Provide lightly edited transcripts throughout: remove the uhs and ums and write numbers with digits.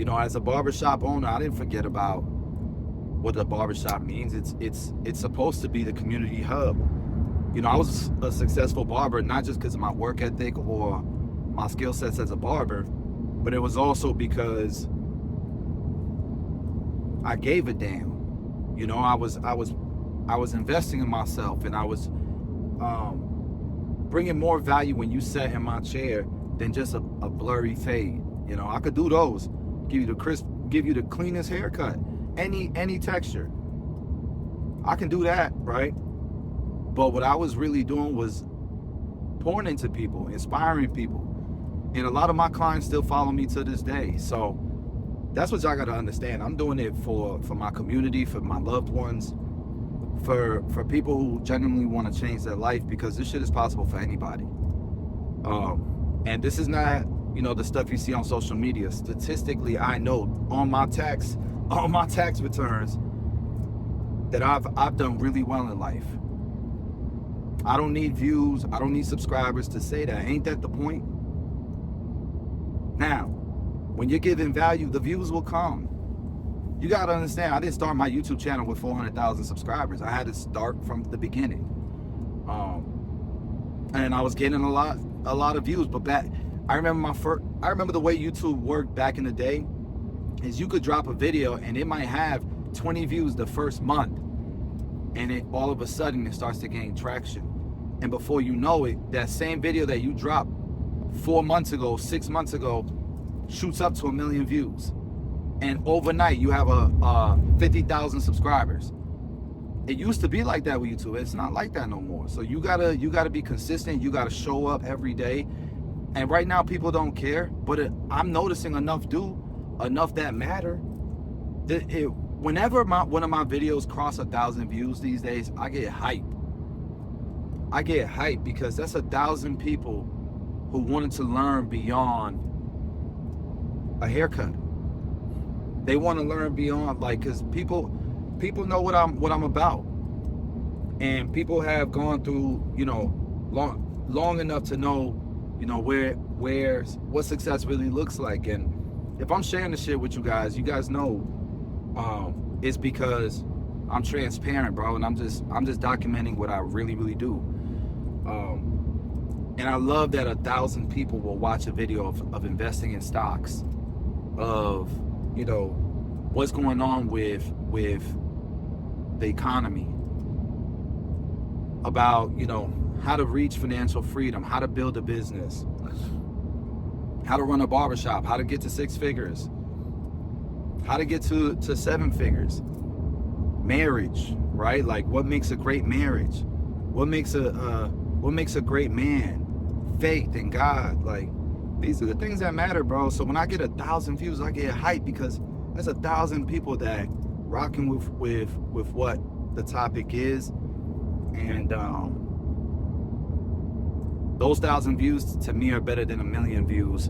As a barbershop owner, I didn't forget about what the barbershop means. It's supposed to be the community hub. I was a successful barber not just because of my work ethic or my skill sets as a barber, but it was also because I gave a damn. I was investing in myself, and I was bringing more value when you sat in my chair than just a blurry fade. I could do those, give you the cleanest haircut, any texture. I can do that, right? But what I was really doing was pouring into people, inspiring people. And a lot of my clients still follow me to this day. So that's what y'all gotta understand. I'm doing it for my community, for my loved ones, for people who genuinely want to change their life, because this shit is possible for anybody. And this is not, the stuff you see on social media. Statistically, I know on my tax returns that I've done really well in life. I don't need views, I don't need subscribers to say that. Ain't that the point? Now, when you're giving value, the views will come. You gotta understand, I didn't start my YouTube channel with 400,000 subscribers. I had to start from the beginning. And I was getting a lot of views, but I remember the way YouTube worked back in the day is you could drop a video and it might have 20 views the first month, and all of a sudden it starts to gain traction. And before you know it, that same video that you dropped 4 months ago, 6 months ago, shoots up to 1 million views. And overnight you have 50,000 subscribers. It used to be like that with YouTube. It's not like that no more. So you gotta be consistent. You gotta show up every day. And right now people don't care, but I'm noticing enough that matter. Whenever one of my videos cross 1,000 views these days, I get hype. Because that's 1,000 people who wanted to learn beyond a haircut. They want to learn beyond, because people know what I'm about, and people have gone through long enough to know what success really looks like. And if I'm sharing this shit with you guys know it's because I'm transparent, bro, and I'm just documenting what I really, really do. And I love that 1,000 people will watch a video of investing in stocks, of what's going on with the economy, about how to reach financial freedom, how to build a business, how to run a barbershop, how to get to 6 figures, how to get to 7 figures, marriage, right? Like, what makes a great marriage, what makes a great man, faith in God. Like, these are the things that matter, bro. So when I get 1,000 views, I get hyped, because there's 1,000 people that rocking with what the topic is. And those 1,000 views to me are better than 1 million views,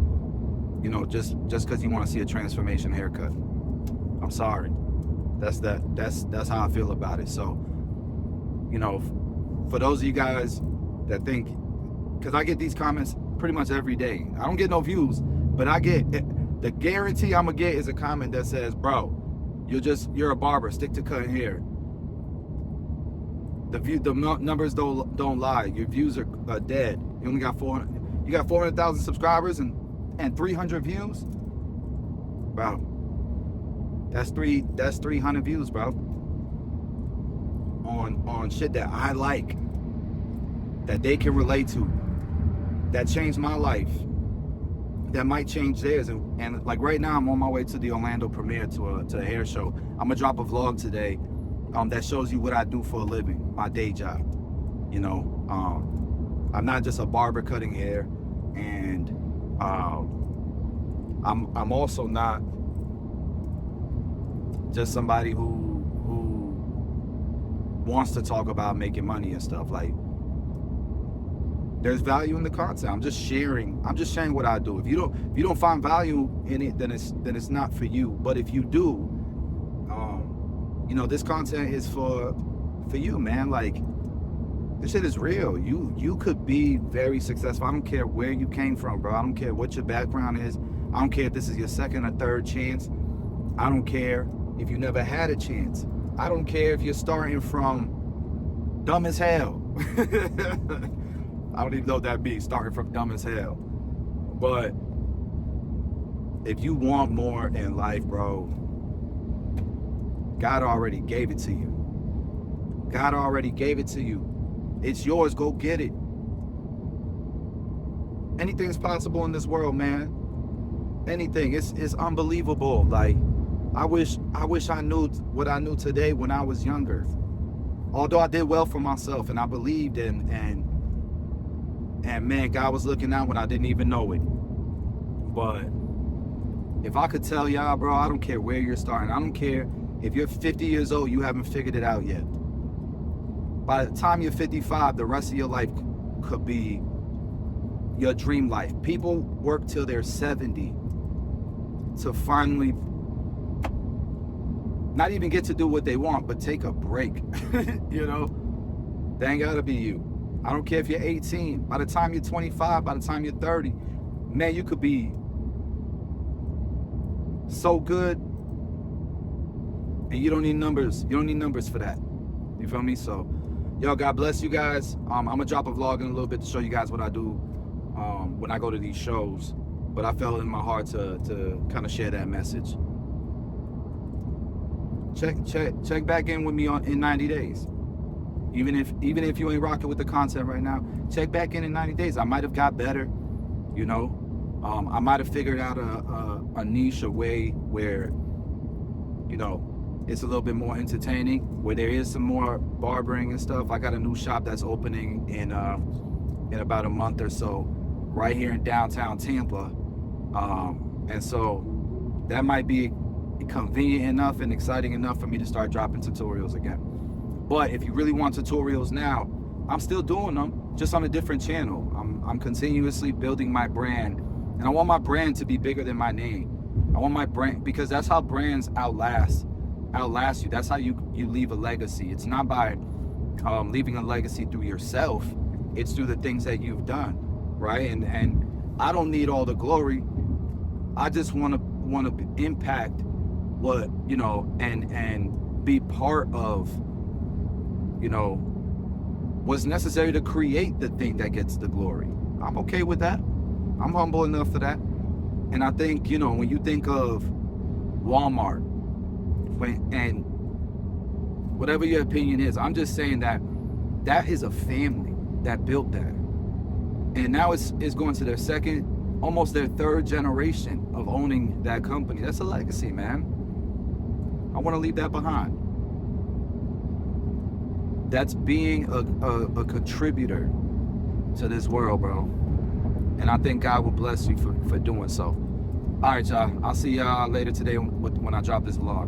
just because you want to see a transformation haircut. I'm sorry. That's how I feel about it. So, for those of you guys that think, because I get these comments pretty much every day. I don't get no views, but I get, the guarantee I'm gonna get is a comment that says, bro, you're a barber, stick to cutting hair. The numbers don't lie. Your views are dead. You only got 400,000 subscribers and 300 views, bro. That's 300 views, bro. On shit that I like, that they can relate to, that changed my life, that might change theirs. And like right now, I'm on my way to the Orlando premiere to a hair show. I'm gonna drop a vlog today that shows you what I do for a living, my day job. I'm not just a barber cutting hair, and I'm also not just somebody who wants to talk about making money and stuff. Like, there's value in the content. I'm just sharing what I do. If you don't find value in it, then it's not for you. But if you do, this content is for you, man. Like, this shit is real. You could be very successful. I don't care where you came from, bro. I don't care what your background is. I don't care if this is your second or third chance. I don't care if you never had a chance. I don't care if you're starting from dumb as hell. I don't even know what that means, starting from dumb as hell. But if you want more in life, bro, God already gave it to you. God already gave it to you. It's yours. Go get it. Anything's possible in this world, man. Anything. It's unbelievable. Like, I wish I knew what I knew today when I was younger. Although I did well for myself and I believed and man, God was looking out when I didn't even know it. But if I could tell y'all, bro, I don't care where you're starting. I don't care if you're 50 years old, you haven't figured it out yet. By the time you're 55, the rest of your life could be your dream life. People work till they're 70 to finally not even get to do what they want, but take a break. You know, that ain't gotta be you. I don't care if you're 18. By the time you're 25, by the time you're 30, man, you could be so good, and you don't need numbers. You don't need numbers for that. You feel me? So, yo, God bless you guys. I'm gonna drop a vlog in a little bit to show you guys what I do when I go to these shows. But I felt in my heart to kind of share that message. Check back in with me in 90 days. Even if you ain't rocking with the content right now, check back in 90 days. I might have got better, you know. I might have figured out a niche, a way where, you know, it's a little bit more entertaining, where there is some more barbering and stuff. I got a new shop that's opening in about a month or so, right here in downtown Tampa, and so that might be convenient enough and exciting enough for me to start dropping tutorials again. But if you really want tutorials now, I'm still doing them, just on a different channel. I'm continuously building my brand, and I want my brand to be bigger than my name. I want my brand, because that's how brands outlast you. That's how you leave a legacy. It's not by leaving a legacy through yourself. It's through the things that you've done, right? And I don't need all the glory. I just want to impact what, you know, and be part of, you know, what's necessary to create the thing that gets the glory. I'm okay with that. I'm humble enough for that. And I think, you know, when you think of Walmart, and whatever your opinion is, I'm just saying that is a family that built that. And now it's going to their second, almost their third generation of owning that company. That's a legacy, man. I want to leave that behind. That's being a contributor to this world, bro. And I think God will bless you for doing so. All right, y'all. I'll see y'all later today when I drop this vlog.